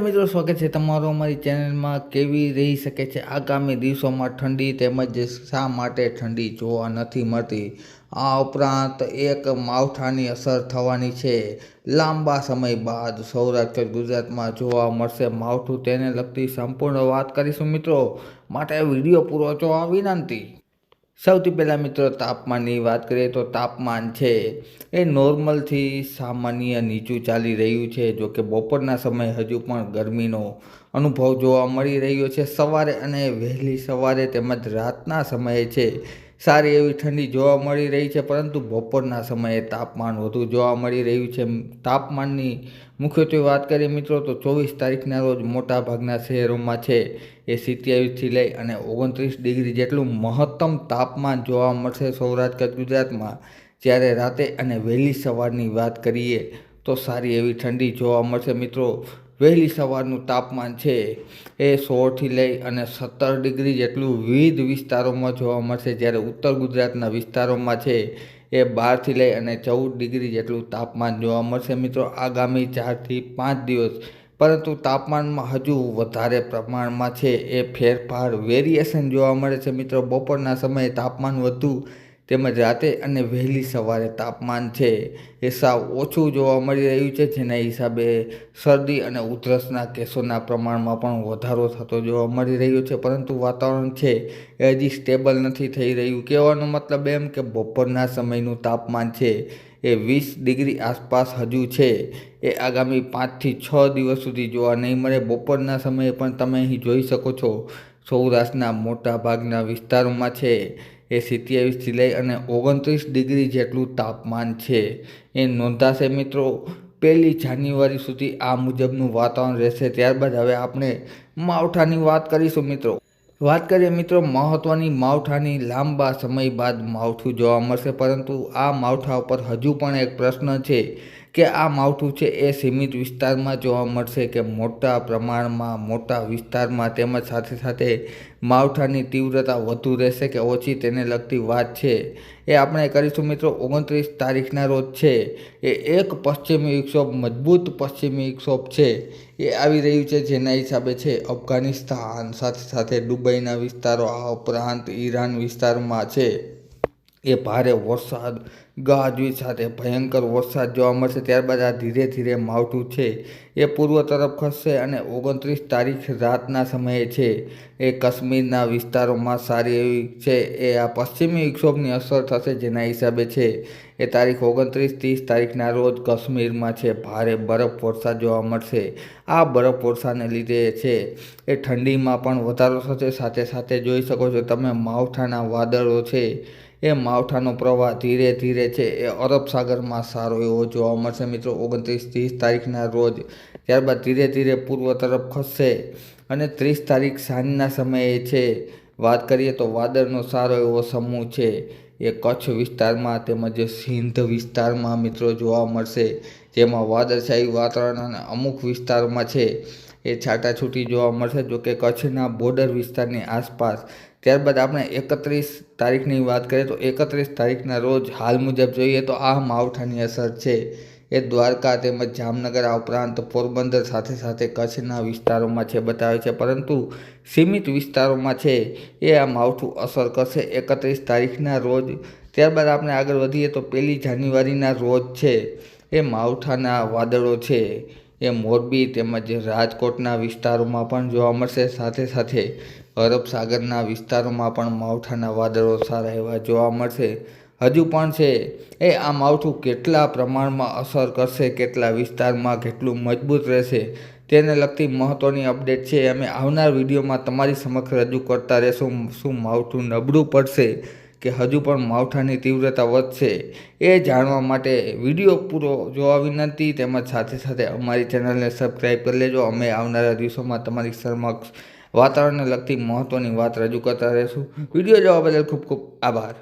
મિત્રો સ્વાગત છે તમારું અમારી ચેનલમાં। કેવી રહી શકે છે આગામી દિવસોમાં ઠંડી, તેમજ શા માટે ઠંડી જોવા નથી મળતી? આ ઉપરાંત એક માવઠાની અસર થવાની છે। લાંબા સમય બાદ સૌરાષ્ટ્ર ગુજરાતમાં જોવા મળશે માવઠું, તેને લગતી સંપૂર્ણ વાત કરીશું મિત્રો, માટે વિડીયો પૂરો જોવા વિનંતી। સૌથી પહેલાં મિત્રો તાપમાનની વાત કરીએ તો તાપમાન છે એ નોર્મલથી સામાન્ય નીચું ચાલી રહ્યું છે। જો કે બપોરના સમયે હજુ પણ ગરમીનો અનુભવ જોવા મળી રહ્યો છે। સવારે અને વહેલી સવારે તેમજ રાતના સમયે છે સારી એવી ઠંડી જોવા મળી રહી છે, પરંતુ બપોરના સમયે તાપમાન વધુ જોવા મળી રહ્યું છે। તાપમાનની મુખ્યત્વે વાત કરીએ મિત્રો તો 24 તારીખના રોજ મોટાભાગના શહેરોમાં છે એ 27થી લઈ અને 29 ડિગ્રી જેટલું મહત્તમ તાપમાન જોવા મળશે સૌરાષ્ટ્ર ગુજરાતમાં। જ્યારે રાતે અને વહેલી સવારની વાત કરીએ તો સારી એવી ઠંડી જોવા મળશે મિત્રો। વહેલી સવારનું તાપમાન છે એ 16થી લઈ અને 17 ડિગ્રી જેટલું વિવિધ વિસ્તારોમાં જોવા મળશે, જ્યારે ઉત્તર ગુજરાતના વિસ્તારોમાં છે એ 12થી લઈ અને 14 ડિગ્રી જેટલું તાપમાન જોવા મળશે મિત્રો આગામી 4થી 5 દિવસ। પરંતુ તાપમાનમાં હજુ વધારે પ્રમાણમાં છે એ ફેરફાર વેરિએશન જોવા મળે છે મિત્રો। બપોરના સમયે તાપમાન વધુ તેમજ રાતે અને વહેલી સવારે તાપમાન છે એ સાવ ઓછું જોવા મળી રહ્યું છે, જેના હિસાબે શરદી અને ઉધરસના કેસોના પ્રમાણમાં પણ વધારો થતો જોવા મળી રહ્યો છે। પરંતુ વાતાવરણ છે એ હજી સ્ટેબલ નથી થઈ રહ્યું। કહેવાનો મતલબ એમ કે બપોરના સમયનું તાપમાન છે એ 20 ડિગ્રી આસપાસ હજુ છે એ આગામી 5થી 6 દિવસ સુધી જોવા નહીં મળે। બપોરના સમયે પણ તમે અહીં જોઈ શકો છો સૌરાષ્ટ્રના મોટા ભાગના વિસ્તારોમાં છે એ 27થી લઈ અને 29 ડિગ્રી જેટલું તાપમાન છે એ નોંધાશે મિત્રો। 1 જાન્યુઆરી સુધી આ મુજબનું વાતાવરણ રહેશે। ત્યારબાદ હવે આપણે માવઠાની વાત કરીશું મિત્રો। વાત કરીએ મિત્રો મહત્ત્વની માવઠાની, લાંબા સમય બાદ માવઠું જોવા મળશે, પરંતુ આ માવઠા ઉપર હજુ પણ એક પ્રશ્ન છે કે આ માવઠું છે એ સીમિત વિસ્તારમાં જોવા મળશે કે મોટા પ્રમાણમાં મોટા વિસ્તારમાં, તેમજ સાથે સાથે માવઠાની તીવ્રતા વધુ રહેશે કે ઓછી, તેને લગતી વાત છે એ આપણે કરીશું મિત્રો। 29 તારીખના રોજ છે એ એક પશ્ચિમી વિક્ષોભ, મજબૂત પશ્ચિમી વિક્ષોભ છે એ આવી રહ્યું છે, જેના હિસાબે છે અફઘાનિસ્તાન સાથે સાથે દુબઈના વિસ્તારો, આ ઉપરાંત ઈરાન વિસ્તારમાં છે એ ભારે વરસાદ, ગાજવીજ સાથે ભયંકર વરસાદ જોવા મળશે। ત્યારબાદ આ ધીરે ધીરે માવઠું છે એ પૂર્વ તરફ ખસશે અને 29 તારીખ રાતના સમયે છે એ કાશ્મીરના વિસ્તારોમાં સારી એવી છે એ આ પશ્ચિમી વિક્ષોભની અસર થશે, જેના હિસાબે છે એ તારીખ 29-30 તારીખના રોજ કાશ્મીરમાં છે ભારે બરફ વર્ષા જોવા મળશે। આ બરફ વર્ષાને લીધે છે એ ઠંડીમાં પણ વધારો થશે। સાથે સાથે જોઈ શકો છો તમે માવઠાના વાદળો છે એ માવઠાનો પ્રવાહ ધીરે ધીરે છે એ અરબ સાગરમાં સારો એવો જોવા મળશે મિત્રો 29-30 તારીખના રોજ। ત્યારબાદ ધીરે ધીરે પૂર્વ તરફ ખસશે અને 30 તારીખ સાંજના સમયે છે વાત કરીએ તો વાદળનો સારો એવો સમૂહ છે એ કચ્છ વિસ્તારમાં તેમજ સિંધ વિસ્તારમાં મિત્રો જોવા મળશે, જેમાં વાદળછાયું વાતાવરણ અને અમુક વિસ્તારોમાં છે એ છાટાછૂટી જોવા મળશે, જોકે કચ્છના બોર્ડર વિસ્તારની આસપાસ। ત્યારબાદ આપણે 31 તારીખની વાત કરીએ તો 31 તારીખના રોજ હાલ મુજબ જોઈએ તો આ માવઠાની અસર છે એ દ્વારકા તેમજ જામનગર, આ ઉપરાંત પોરબંદર સાથે સાથે કચ્છના વિસ્તારોમાં છે બતાવે છે, પરંતુ સીમિત વિસ્તારોમાં છે એ આ માવઠું અસર કરશે 31 તારીખના રોજ। ત્યારબાદ આપણે આગળ વધીએ તો 1 જાન્યુઆરીના રોજ છે એ માવઠાના વાદળો છે એ મોરબી તેમજ રાજકોટના વિસ્તારોમાં પણ જોવા મળશે। સાથે સાથે અરબ સાગરના વિસ્તારોમાં પણ માવઠાના વાદળો સારા એવા જોવા મળશે। હજુ પણ છે એ આ માવઠું કેટલા પ્રમાણમાં અસર કરશે, કેટલા વિસ્તારમાં કેટલું મજબૂત રહેશે, તેને લગતી મહત્ત્વની અપડેટ છે અમે આવનાર વિડીયોમાં તમારી સમક્ષ રજૂ કરતા રહેશું। શું માવઠું નબળું પડશે કે હજુ પણ માવઠાની તીવ્રતા વધશે, એ જાણવા માટે વિડીયો પૂરો જોવા વિનંતી, તેમજ સાથે સાથે અમારી ચેનલને સબસ્ક્રાઈબ કરી લેજો। અમે આવનારા દિવસોમાં તમારી સમક્ષ વાતાવરણને લગતી મહત્ત્વની વાત રજૂ કરતા રહેશું। વિડીયો જોવા બદલ ખૂબ ખૂબ આભાર।